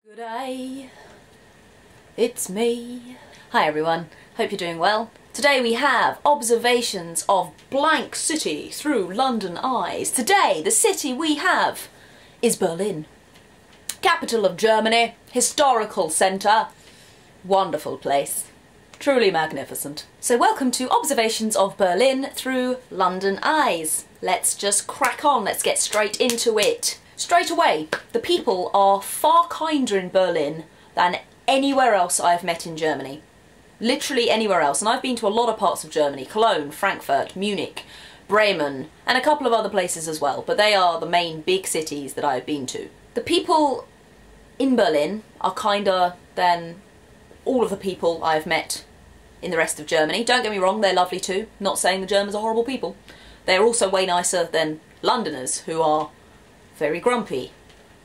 Good day, it's me. Hi everyone, hope you're doing well. Today we have observations of blank city through London eyes. Today the city we have is Berlin. Capital of Germany, historical centre, wonderful place, truly magnificent. So welcome to observations of Berlin through London eyes. Let's just crack on, let's get straight into it. Straight away, the people are far kinder in Berlin than anywhere else I have met in Germany. Literally anywhere else, and I've been to a lot of parts of Germany, Cologne, Frankfurt, Munich, Bremen, and a couple of other places as well, but they are the main big cities that I've been to. The people in Berlin are kinder than all of the people I've met in the rest of Germany. Don't get me wrong, they're lovely too, not saying the Germans are horrible people. They're also way nicer than Londoners, who are very grumpy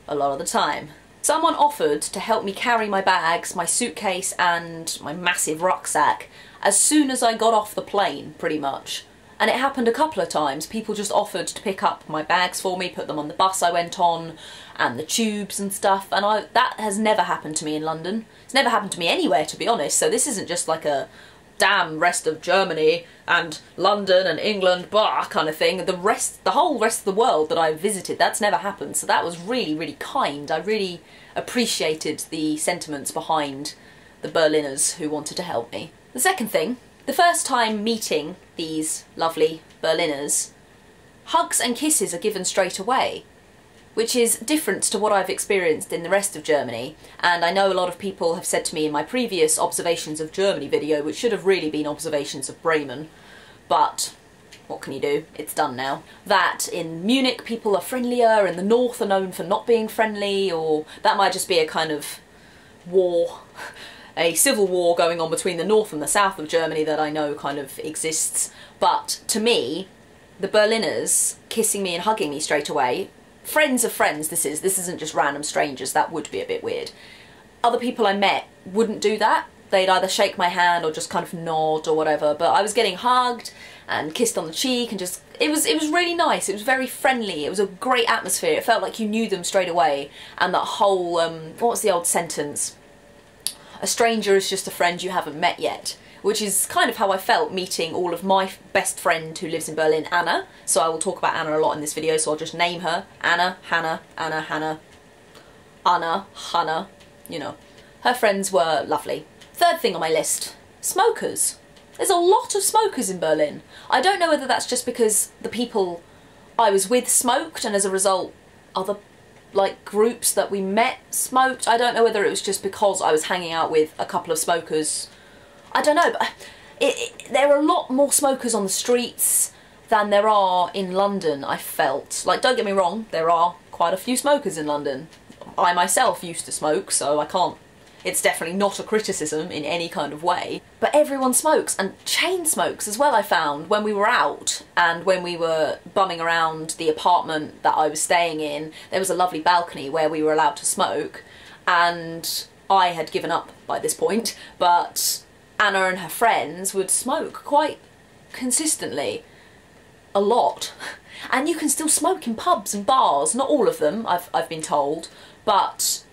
a lot of the time. Someone offered to help me carry my bags, my suitcase and my massive rucksack as soon as I got off the plane, pretty much. And it happened a couple of times. People just offered to pick up my bags for me, put them on the bus I went on, and the tubes and stuff, and that has never happened to me in London. It's never happened to me anywhere, to be honest, so this isn't just like a damn rest of Germany and London and England, blah, kind of thing. The whole rest of the world that I visited, that's never happened. So that was really, really kind. I really appreciated the sentiments behind the Berliners who wanted to help me. The second thing, the first time meeting these lovely Berliners, hugs and kisses are given straight away, which is different to what I've experienced in the rest of Germany. And I know a lot of people have said to me in my previous Observations of Germany video, which should have really been Observations of Bremen, but what can you do? It's done now. That in Munich people are friendlier and the north are known for not being friendly, or that might just be a kind of war, a civil war going on between the north and the south of Germany that I know kind of exists. But to me, the Berliners kissing me and hugging me straight away, friends of friends this isn't just random strangers, that would be a bit weird. Other people I met wouldn't do that. They'd either shake my hand or just kind of nod or whatever, but I was getting hugged and kissed on the cheek and just, it was really nice. It was very friendly. It was a great atmosphere. It felt like you knew them straight away. And that whole, what was the old sentence? A stranger is just a friend you haven't met yet. Which is kind of how I felt meeting all of my best friend who lives in Berlin, Anna. So I will talk about Anna a lot in this video, so I'll just name her. Anna, Hannah, Anna, Hannah, Anna, Hannah, you know. Her friends were lovely. Third thing on my list, smokers. There's a lot of smokers in Berlin. I don't know whether that's just because the people I was with smoked and as a result other like groups that we met smoked. I don't know whether it was just because I was hanging out with a couple of smokers. I don't know, but there are a lot more smokers on the streets than there are in London, I felt. Like, don't get me wrong, there are quite a few smokers in London. I myself used to smoke, so I can't... It's definitely not a criticism in any kind of way. But everyone smokes, and chain smokes as well, I found, when we were out and when we were bumming around the apartment that I was staying in. There was a lovely balcony where we were allowed to smoke, and I had given up by this point, but Anna and her friends would smoke quite consistently, a lot. And you can still smoke in pubs and bars, not all of them, I've been told, but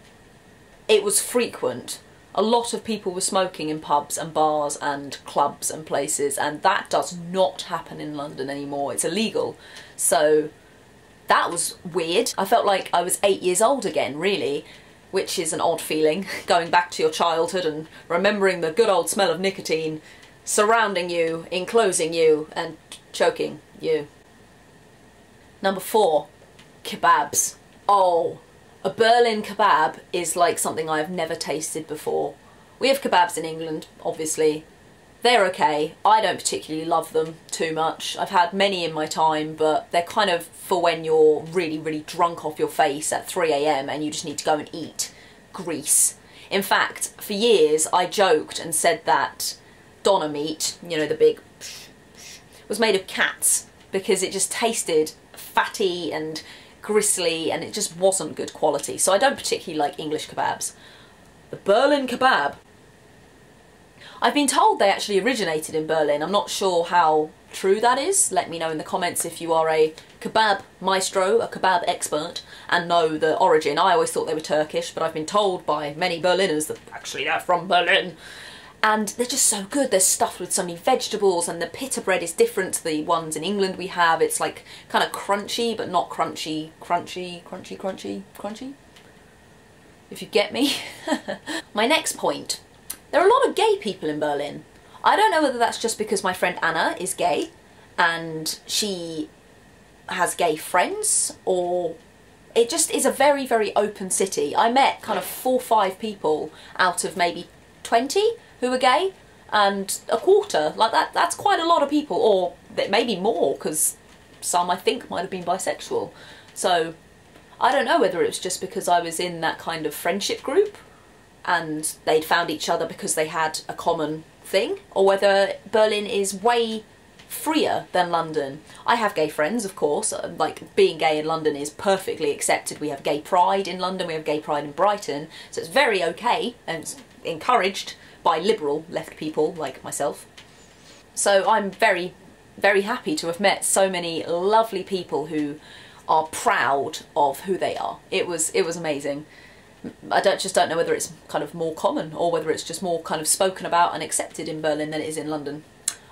it was frequent. A lot of people were smoking in pubs and bars and clubs and places, and that does not happen in London anymore. It's illegal. So that was weird. I felt like I was 8 years old again, really. Which is an odd feeling, going back to your childhood and remembering the good old smell of nicotine surrounding you, enclosing you, and choking you. Number 4, kebabs. Oh, a Berlin kebab is like something I've never tasted before. We have kebabs in England, obviously. They're okay. I don't particularly love them too much. I've had many in my time, but they're kind of for when you're really, really drunk off your face at 3 AM and you just need to go and eat grease. In fact, for years I joked and said that doner meat, you know, the big, was made of cats because it just tasted fatty and gristly and it just wasn't good quality. So I don't particularly like English kebabs. The Berlin kebab, I've been told they actually originated in Berlin. I'm not sure how true that is. Let me know in the comments if you are a kebab maestro, a kebab expert, and know the origin. I always thought they were Turkish, but I've been told by many Berliners that actually they're from Berlin. And they're just so good. They're stuffed with so many vegetables, and the pita bread is different to the ones in England we have. It's like kind of crunchy, but not crunchy, crunchy. If you get me. My next point. There are a lot of gay people in Berlin. I don't know whether that's just because my friend Anna is gay and she has gay friends, or it just is a very, very open city. I met kind of 4 or 5 people out of maybe 20 who were gay, and a quarter, like that's quite a lot of people, or maybe more, because some I think might have been bisexual. So I don't know whether it was just because I was in that kind of friendship group and they'd found each other because they had a common thing, or whether Berlin is way freer than London. I have gay friends, of course. Like, being gay in London is perfectly accepted. We have gay pride in London, we have gay pride in Brighton, so it's very okay and it's encouraged by liberal left people like myself. So I'm very, very happy to have met so many lovely people who are proud of who they are. It was amazing. I just don't know whether it's kind of more common or whether it's just more kind of spoken about and accepted in Berlin than it is in London.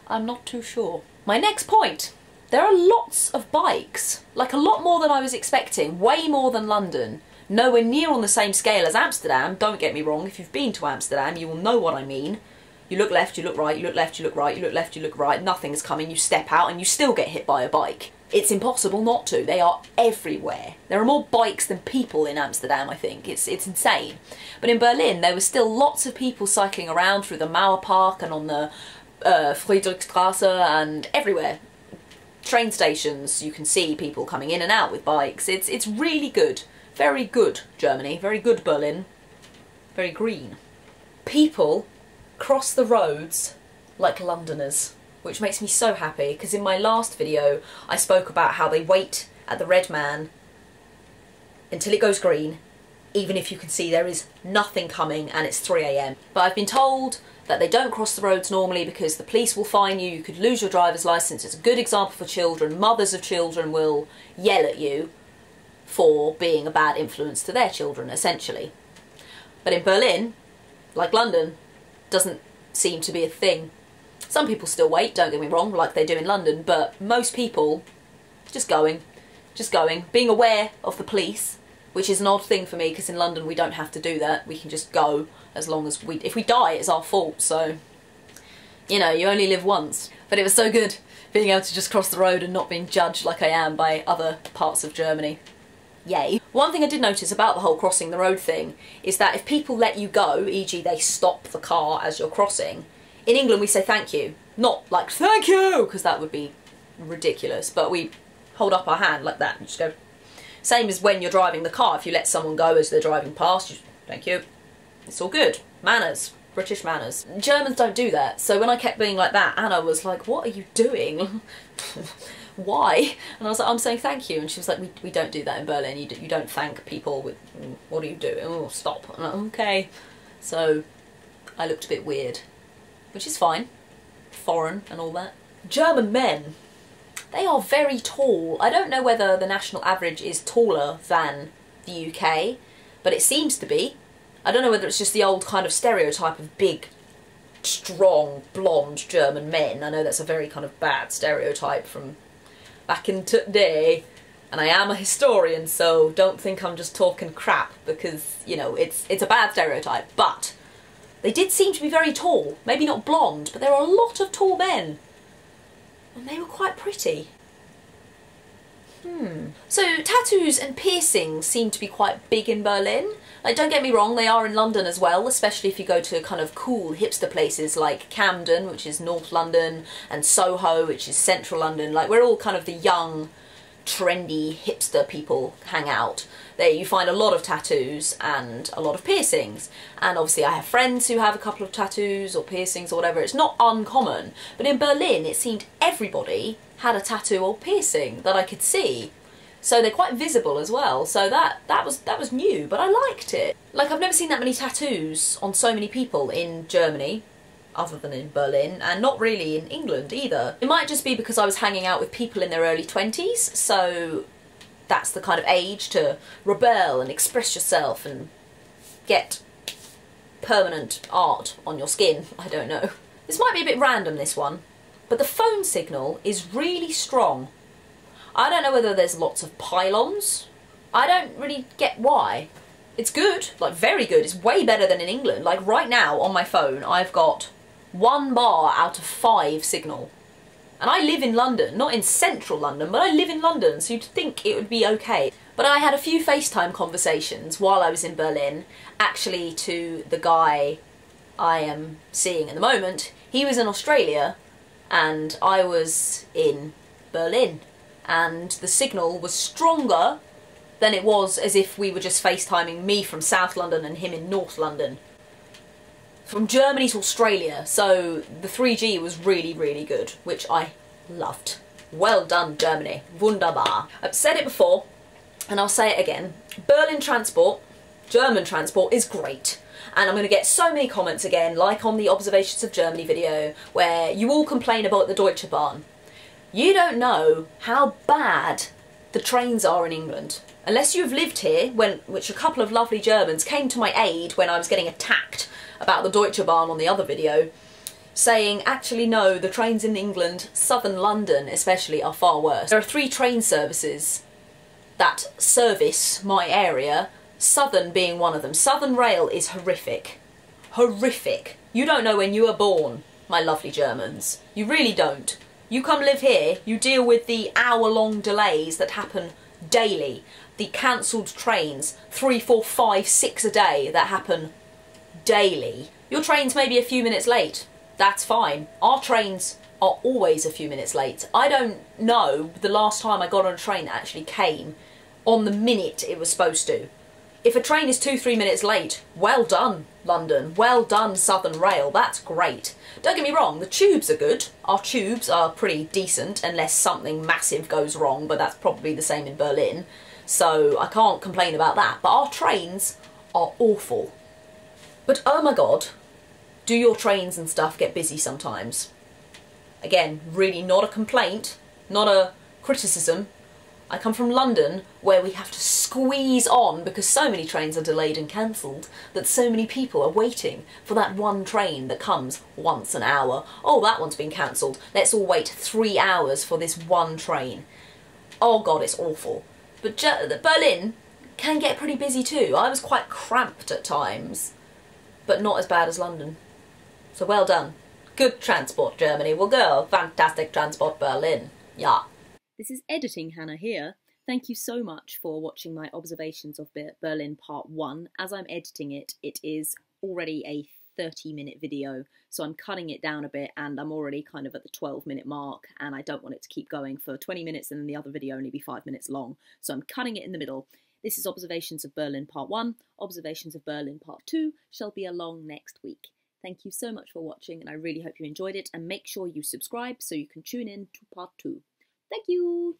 I'm not too sure. My next point. There are lots of bikes. Like, a lot more than I was expecting. Way more than London. Nowhere near on the same scale as Amsterdam. Don't get me wrong. If you've been to Amsterdam, you will know what I mean. You look left, you look right, you look left, you look right, you look left, you look right. Nothing's coming. You step out and you still get hit by a bike. It's impossible not to. They are everywhere. There are more bikes than people in Amsterdam, I think. It's insane. But in Berlin, there were still lots of people cycling around through the Mauerpark and on the Friedrichstrasse and everywhere. Train stations, you can see people coming in and out with bikes. It's really good. Very good, Germany. Very good, Berlin. Very green. People cross the roads like Londoners, which makes me so happy, because in my last video I spoke about how they wait at the red man until it goes green, even if you can see there is nothing coming and it's 3 AM. But I've been told that they don't cross the roads normally because the police will fine you, you could lose your driver's licence. It's a good example for children. Mothers of children will yell at you for being a bad influence to their children, essentially. But in Berlin, like London, doesn't seem to be a thing. Some people still wait, don't get me wrong, like they do in London, but most people just going, being aware of the police, which is an odd thing for me because in London we don't have to do that. We can just go as long as if we die, it's our fault, so, you know, you only live once. But it was so good being able to just cross the road and not being judged like I am by other parts of Germany. Yay. One thing I did notice about the whole crossing the road thing is that if people let you go, e.g. they stop the car as you're crossing, in England we say thank you. Not like thank you, because that would be ridiculous, but we hold up our hand like that and just go. Same as when you're driving the car, if you let someone go as they're driving past, you thank you. It's all good. Manners. British manners. Germans don't do that, so when I kept being like that, Anna was like, what are you doing? Why? And I was like, I'm saying thank you, and she was like, we don't do that in Berlin, you don't thank people with, what are you doing? Oh, stop. And I'm like, okay. So I looked a bit weird, which is fine. Foreign and all that. German men. They are very tall. I don't know whether the national average is taller than the UK, but it seems to be. I don't know whether it's just the old kind of stereotype of big, strong, blonde German men. I know that's a very kind of bad stereotype from back in today, and I am a historian, so don't think I'm just talking crap, because, you know, it's a bad stereotype, but they did seem to be very tall. Maybe not blonde, but there are a lot of tall men. And they were quite pretty. So tattoos and piercings seem to be quite big in Berlin. Like, don't get me wrong, they are in London as well, especially if you go to kind of cool hipster places like Camden, which is North London, and Soho, which is Central London. Like, we're all kind of the young, trendy hipster people hang out. There you find a lot of tattoos and a lot of piercings. And obviously I have friends who have a couple of tattoos or piercings or whatever. It's not uncommon. But in Berlin it seemed everybody had a tattoo or piercing that I could see. So they're quite visible as well. So that was new, but I liked it. Like, I've never seen that many tattoos on so many people in Germany. other than in Berlin, and not really in England either. It might just be because I was hanging out with people in their early 20s, so that's the kind of age to rebel and express yourself and get permanent art on your skin. I don't know. This might be a bit random, this one, but the phone signal is really strong. I don't know whether there's lots of pylons. I don't really get why. It's good, like very good. It's way better than in England. Like right now on my phone, I've got 1 bar out of 5 signal. And I live in London, not in central London, but I live in London, so you'd think it would be okay. But I had a few FaceTime conversations while I was in Berlin, actually to the guy I am seeing at the moment. He was in Australia and I was in Berlin, and the signal was stronger than it was as if we were just FaceTiming, me from South London and him in North London. From Germany to Australia, so the 3G was really, really good, which I loved. Well done, Germany. Wunderbar. I've said it before, and I'll say it again. Berlin transport, German transport, is great. And I'm going to get so many comments again, like on the Observations of Germany video, where you all complain about the Deutsche Bahn. You don't know how bad the trains are in England. Unless you've lived here, which a couple of lovely Germans came to my aid when I was getting attacked about the Deutsche Bahn on the other video, saying, actually no, the trains in England, southern London especially, are far worse. There are 3 train services that service my area, Southern being one of them. Southern Rail is horrific. Horrific. You don't know when you were born, my lovely Germans. You really don't. You come live here, you deal with the hour-long delays that happen daily. The cancelled trains, 3, 4, 5, 6 a day that happen daily. Your train's maybe a few minutes late. That's fine. Our trains are always a few minutes late. I don't know the last time I got on a train that actually came on the minute it was supposed to. If a train is 2, 3 minutes late, well done, London. Well done, Southern Rail. That's great. Don't get me wrong, the tubes are good. Our tubes are pretty decent, unless something massive goes wrong, but that's probably the same in Berlin. So I can't complain about that. But our trains are awful. But oh my god, do your trains and stuff get busy sometimes? Again, really not a complaint, not a criticism. I come from London, where we have to squeeze on because so many trains are delayed and cancelled that so many people are waiting for that one train that comes once an hour. Oh, that one's been cancelled. Let's all wait 3 hours for this one train. Oh god, it's awful. But Berlin can get pretty busy too. I was quite cramped at times, but not as bad as London. So well done. Good transport, Germany. Well, go. Fantastic transport, Berlin. Yeah. This is Editing Hannah here. Thank you so much for watching my Observations of Berlin Part 1. As I'm editing it, it is already a 30-minute video, so I'm cutting it down a bit and I'm already kind of at the 12-minute mark and I don't want it to keep going for 20 minutes and then the other video only be 5 minutes long. So I'm cutting it in the middle. This is Observations of Berlin Part 1. Observations of Berlin Part 2 shall be along next week. Thank you so much for watching and I really hope you enjoyed it, and make sure you subscribe so you can tune in to Part 2. Thank you!